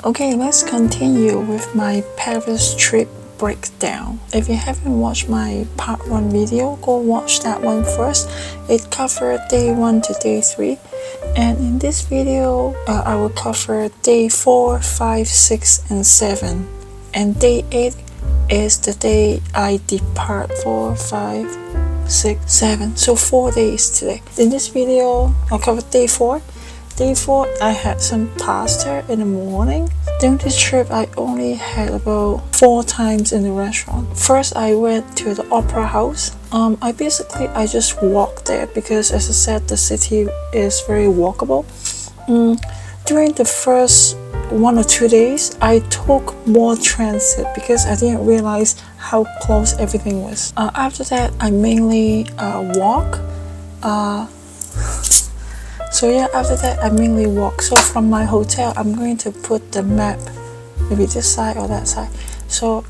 Okay, let's continue with my Paris trip breakdown. If you haven't watched my part 1 video, go watch that one first. It covered day 1 to day 3. And in this video, I will cover day 4, 5, 6, and 7. And day 8 is the day I depart. 4, 5, 6, 7. So 4 days today. In this video, I'll cover day 4. Day 4, I had some pasta in the morning. During this trip, I only had about 4 times in the restaurant. First, I went to the Opera House. I just walked there because, as I said, the city is very walkable. During the first 1 or 2 days, I took more transit because I didn't realize how close everything was. After that, I mainly walk. After that I mainly walk. So from my hotel, I'm going to put the map, maybe this side or that side. So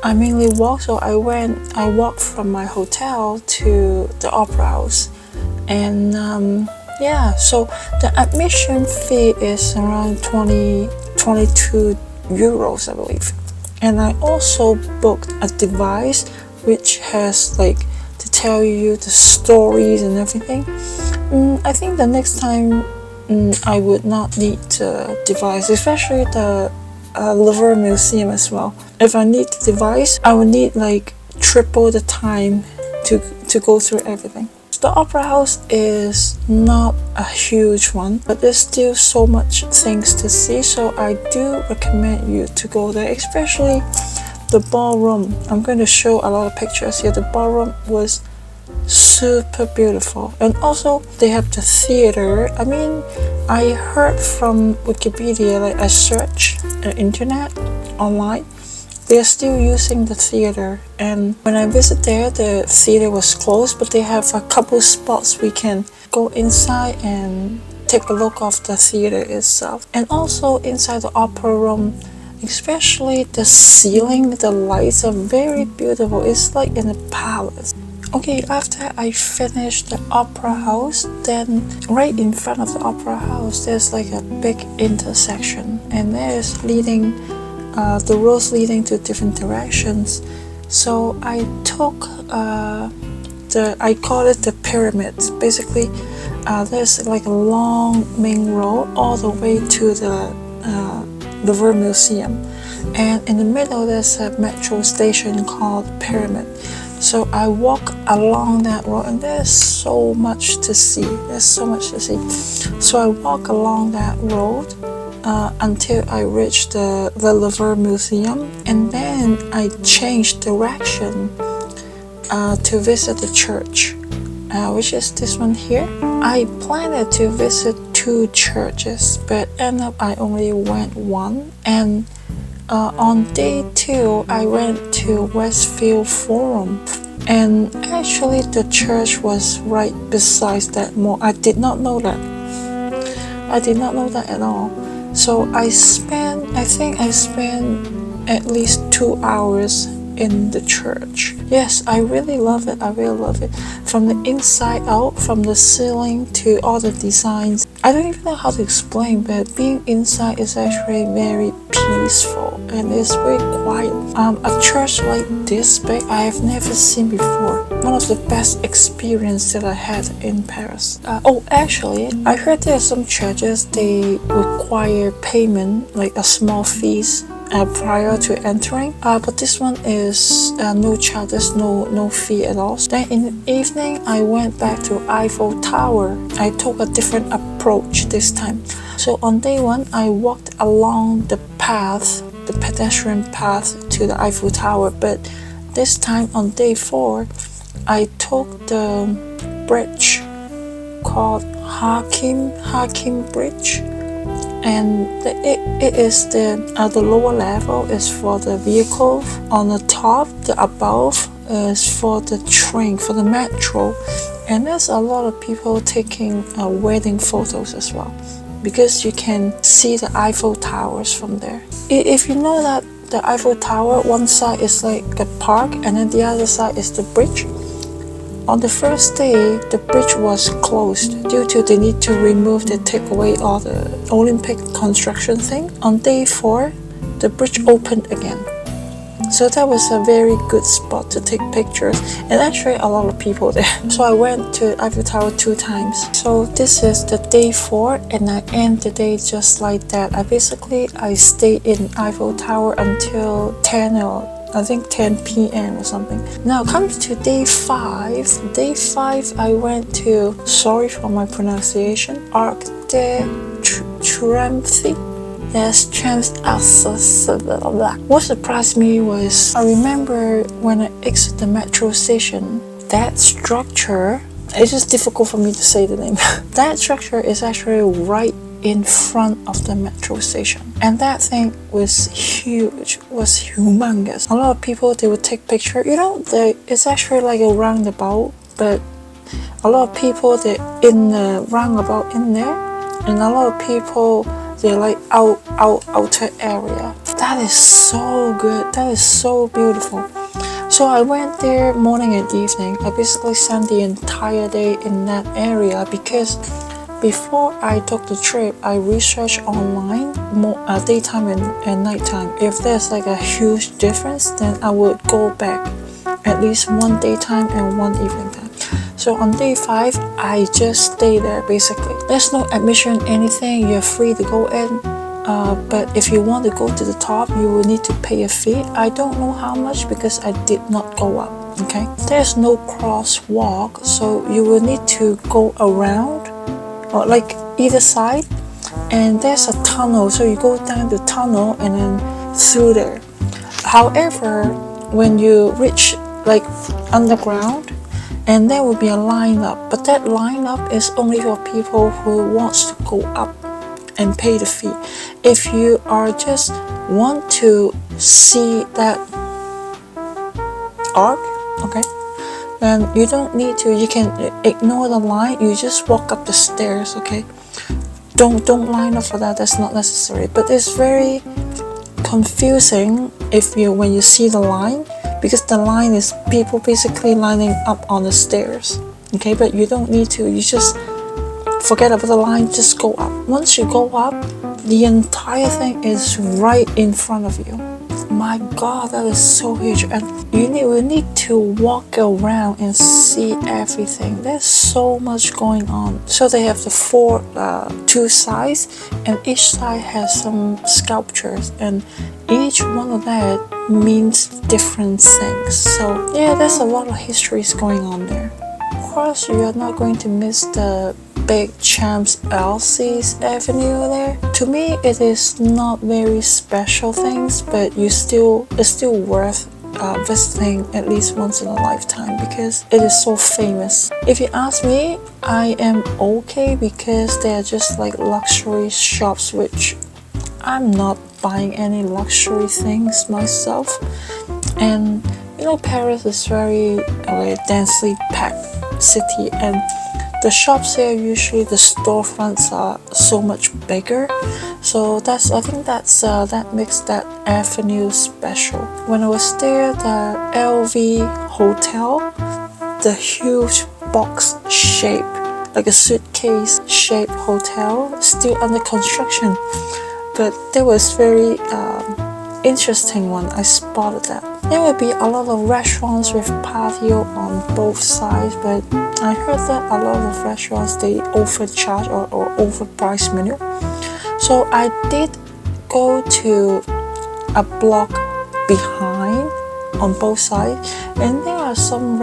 I mainly walk. So I walked from my hotel to the Opera House, and so the admission fee is around 22 euros, I believe. And I also booked a device which has to tell you the stories and everything. I think the next time I would not need the device, especially the Louvre Museum as well. If I need the device, I would need triple the time to go through everything. The Opera House is not a huge one, but there's still so much things to see, so I do recommend you to go there, especially the ballroom. I'm going to show a lot of pictures here. The ballroom was super beautiful, and also they have the theater. I heard from Wikipedia, I searched the internet online, they're still using the theater, and when I visit there, the theater was closed, but they have a couple spots we can go inside and take a look of the theater itself. And also inside the opera room, especially the ceiling, the lights are very beautiful. It's like in a palace. Okay, after I finished the Opera House, then right in front of the Opera House, there's a big intersection, and there's the roads leading to different directions. So I took I call it the pyramids. Basically, there's a long main road all the way to the Louvre Museum, and in the middle there's a metro station called Pyramid. So I walk along that road, and there's so much to see. So I walk along that road until I reach the Louvre Museum, and then I changed direction to visit the church, which is this one here. I planned to visit 2 churches, but end up I only went 1. And on day 2, I went to Westfield Forum, and actually the church was right beside that mall. I did not know that at all. So I think I spent at least 2 hours in the church. Yes, I really love it. From the inside out, from the ceiling to all the designs. I don't even know how to explain, but being inside is actually very peaceful, and it's very quiet. A church like this big, I have never seen before. One of the best experiences that I had in Paris. Actually, I heard there are some churches, they require payment, a small fees, prior to entering, but this one is no charges, no fee at all. Then in the evening, I went back to Eiffel Tower. I took a different approach this time. So on day 1, I walked along the pedestrian path to the Eiffel Tower, but this time on day 4, I took the bridge called Hakim Bridge. And it is the lower level is for the vehicle. On the top, the above is for the train, for the metro. And there's a lot of people taking wedding photos as well, because you can see the Eiffel Towers from there. If you know that the Eiffel Tower, one side is like a park, and then the other side is the bridge. On the first day, the bridge was closed due to the need to remove the take away all the Olympic construction thing. On day 4, the bridge opened again. So that was a very good spot to take pictures, and actually a lot of people there. So I went to Eiffel Tower 2 times. So this is the day 4, and I end the day just like that. I stayed in Eiffel Tower until 10 or I think 10 p.m. or something. Now comes to day 5. Day 5 I went to, sorry for my pronunciation, Arc de Triomphe. Yes, what surprised me was, I remember when I exited the metro station, that structure, it's just difficult for me to say the name. That structure is actually right in front of the metro station. And that thing was huge, was humongous. A lot of people, they would take picture. It's actually like a roundabout, but a lot of people, they're in the roundabout in there, and a lot of people, they're like outer area. That is so good. That is so beautiful. So I went there morning and evening. I basically spent the entire day in that area because before I took the trip, I researched online daytime and nighttime. If there's like a huge difference, then I would go back at least one daytime and one evening time. So on day 5, I just stay there basically. There's no admission, anything. You're free to go in. But if you want to go to the top, you will need to pay a fee. I don't know how much because I did not go up. Okay. There's no crosswalk, so you will need to go around, or like either side. And there's a tunnel, so you go down the tunnel and then through there. However, when you reach like underground, and there will be a lineup, but that lineup is only for people who wants to go up and pay the fee. If you are just want to see that arc, okay, then you don't need to. You can ignore the line. You just walk up the stairs, okay. Don't line up for that. That's not necessary. But it's very confusing when you see the line, because the line is people basically lining up on the stairs, okay. But you don't need to. You just forget about the line. Just go up. Once you go up, the entire thing is right in front of you. My God, that is so huge, and you need to walk around and see everything. There's so much going on. So they have the two sides, and each side has some sculptures, and each one of that means different things. So yeah, there's a lot of histories going on there. Of course, you are not going to miss the big Champs Elysees Avenue there. To me, it is not very special things, but it's still worth visiting at least once in a lifetime because it is so famous. If you ask me, I am okay because they are just like luxury shops, which I'm not buying any luxury things myself. And Paris is very densely packed city, and the shops here, usually the storefronts are so much bigger. So I think that makes that avenue special. When I was there, the LV hotel, the huge box shape, like a suitcase shaped hotel, still under construction. But there was very interesting one. I spotted that. There will be a lot of restaurants with patio on both sides, but I heard that a lot of restaurants, they overcharge or overpriced menu. So I did go to a block behind on both sides, and there are some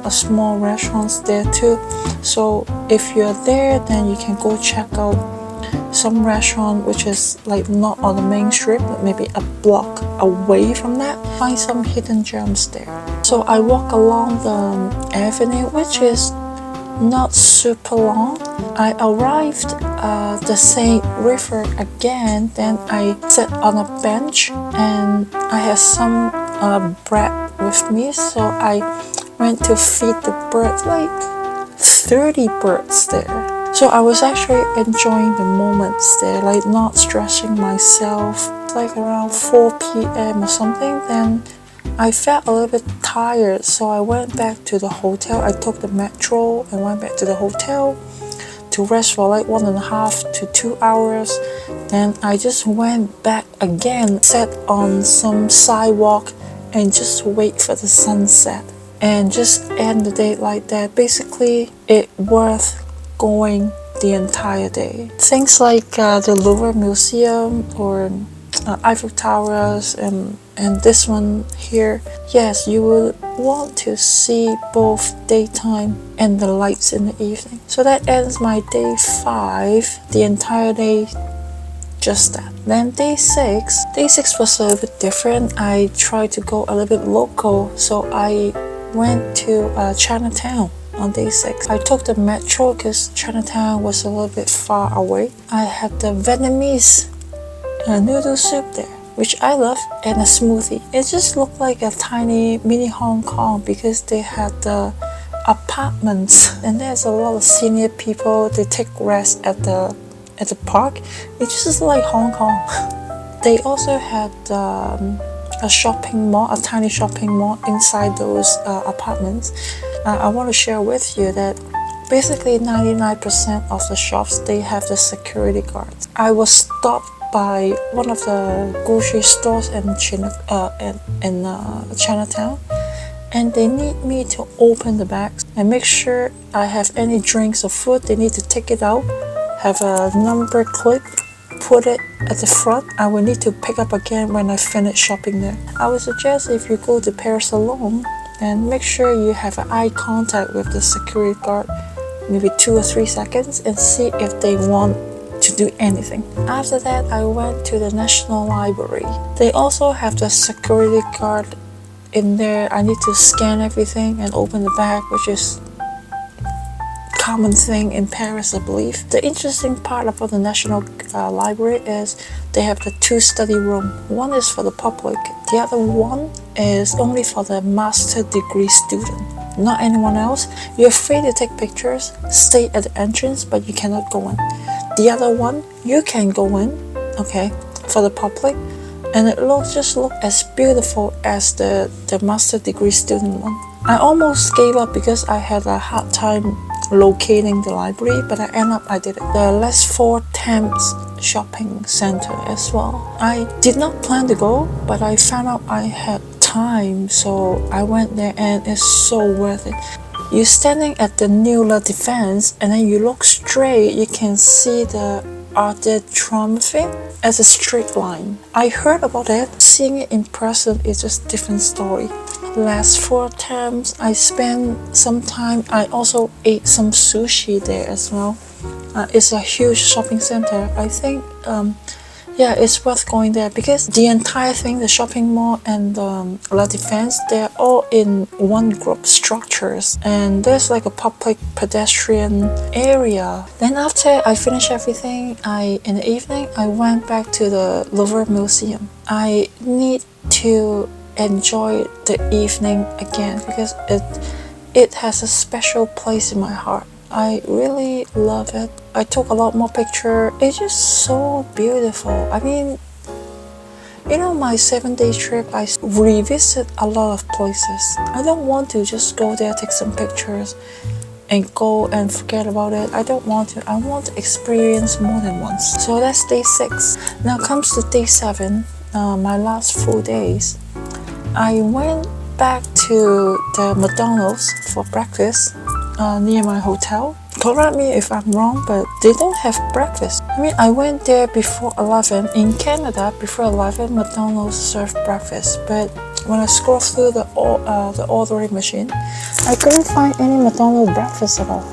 small restaurants there too. So if you're there, then you can go check out some restaurant which is like not on the main strip, but maybe a block away from that. Find some hidden gems there. So I walk along the avenue, which is not super long. I arrived the Seine River again. Then I sat on a bench and I had some bread with me. So I went to feed the birds, like 30 birds there. So I was actually enjoying the moments there, like not stressing myself. Like around 4 p.m. or something, then I felt a little bit tired, so I went back to the hotel. I took the metro and went back to the hotel to rest for like 1.5 to 2 hours. Then I just went back again, sat on some sidewalk and just wait for the sunset and just end the day like that. Basically, it worth going the entire day. Things like the Louvre Museum or Eiffel Towers and this one here, yes, you will want to see both daytime and the lights in the evening. So that ends my day 5, the entire day, just that. Then day 6 was a little bit different. I tried to go a little bit local, so I went to Chinatown on day 6. I took the metro because Chinatown was a little bit far away. I had the Vietnamese noodle soup there, which I love, and a smoothie. It just looked like a tiny mini Hong Kong because they had the apartments, and there's a lot of senior people. They take rest at the park. It's just like Hong Kong. They also had a shopping mall, a tiny shopping mall inside those apartments. I want to share with you that basically 99% of the shops, they have the security guards. I was stopped by one of the grocery stores in Chinatown, and they need me to open the bags and make sure I have any drinks or food. They need to take it out, have a number clip, put it at the front. I will need to pick up again when I finish shopping there. I would suggest if you go to Paris alone, then make sure you have an eye contact with the security guard, maybe 2 or 3 seconds, and see if they want to do anything. After that, I went to the National Library. They also have the security guard in there. I need to scan everything and open the bag, which is common thing in Paris, I believe. The interesting part about the National Library is they have the 2 study room. One is for the public, the other one is only for the master degree student, not anyone else. You're free to take pictures, stay at the entrance, but you cannot go in. The other one, you can go in, okay, for the public, and it just look as beautiful as the master degree student one. I almost gave up because I had a hard time locating the library, but I did it. The Les Four Thames shopping center as well. I did not plan to go, but I found out I had time, so I went there, and it's so worth it. You're standing at the New La Défense, and then you look straight, you can see the Arc de Triomphe as a straight line. I heard about it, seeing it in person is just a different story. Les Four Thames, I spent some time. I also ate some sushi there as well. It's a huge shopping center. I think yeah, it's worth going there because the entire thing, the shopping mall and La Défense, they're all in one group structures, and there's like a public pedestrian area. Then after I finished everything, in the evening I went back to the Louvre Museum. I need to enjoy the evening again because it has a special place in my heart. I really love it. I took a lot more pictures. It's just so beautiful. I mean, you know, my 7-day trip, I revisit a lot of places. I don't want to just go there, take some pictures, and go and forget about it. I don't want to. I want to experience more than once. So that's day 6. Now comes to day 7, my last full days. I went back to the McDonald's for breakfast near my hotel. Correct me if I'm wrong, but they don't have breakfast. I mean, I went there before 11. In Canada, before 11, McDonald's serve breakfast. But when I scrolled through the ordering machine, I couldn't find any McDonald's breakfast at all.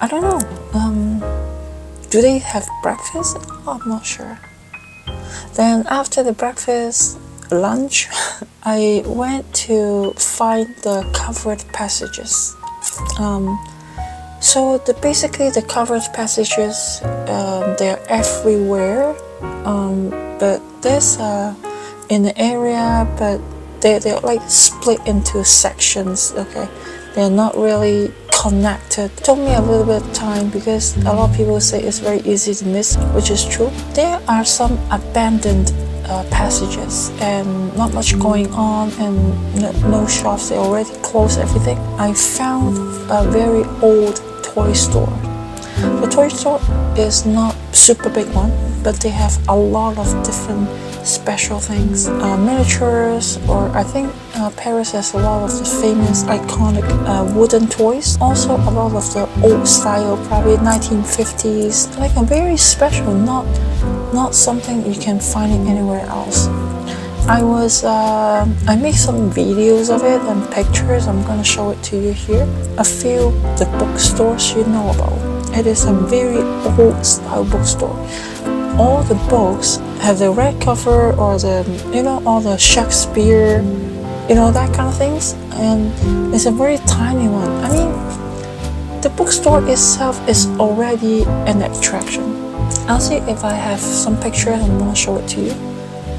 I don't know. Do they have breakfast? I'm not sure. Then after the breakfast, lunch, I went to find the covered passages. So basically the covered passages, they're everywhere, but there's in the area, but they're like split into sections. Okay, they're not really connected. It took me a little bit of time because a lot of people say it's very easy to miss, which is true. There are some abandoned passages and not much going on, and no shops. They already closed everything. I found a very old toy store. The toy store is not super big one, but they have a lot of different special things, miniatures, or I think Paris has a lot of the famous iconic wooden toys. Also a lot of the old style, probably 1950s, like a very special, not something you can find it anywhere else. I made some videos of it and pictures. I'm gonna show it to you here. A few the bookstores you know about. It is a very old style bookstore. All the books have the red cover or all the Shakespeare, that kind of things. And it's a very tiny one. I mean, the bookstore itself is already an attraction. I'll see if I have some pictures and I'm gonna show it to you.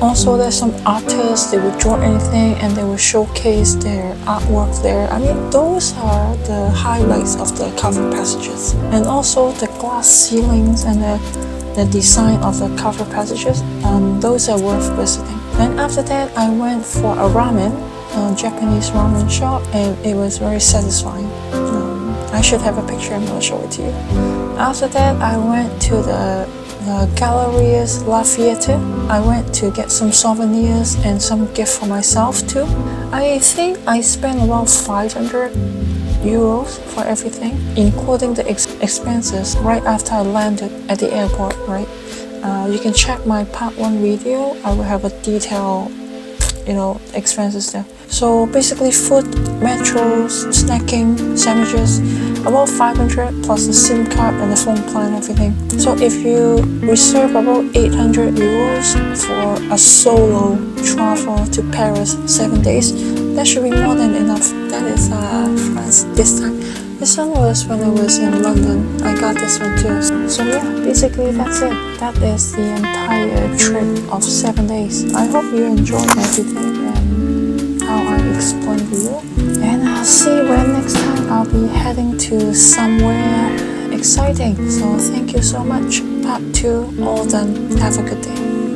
Also, there's some artists, they would draw anything and they would showcase their artwork there. I mean, those are the highlights of the cover passages. And also the glass ceilings and the design of the cover passages, those are worth visiting. And after that, I went for a ramen, a Japanese ramen shop, and it was very satisfying. I should have a picture, I'm gonna show it to you. After that, I went to the Galeries Lafayette. I went to get some souvenirs and some gift for myself too. I think I spent about 500 euros for everything, including the expenses right after I landed at the airport, right? You can check my part 1 video. I will have a detailed, expenses there. So basically food, metros, snacking, sandwiches, about 500 plus the SIM card and the phone plan and everything. So if you reserve about 800 euros for a solo travel to Paris 7 days, that should be more than enough. That is France this time. This one was when I was in London. I got this one too. So yeah, basically that's it. That is the entire trip of 7 days. I hope you enjoyed everything and how I explained to you. And I'll see when next time I'll be heading to somewhere exciting. So thank you so much. Part 2 all done. Have a good day.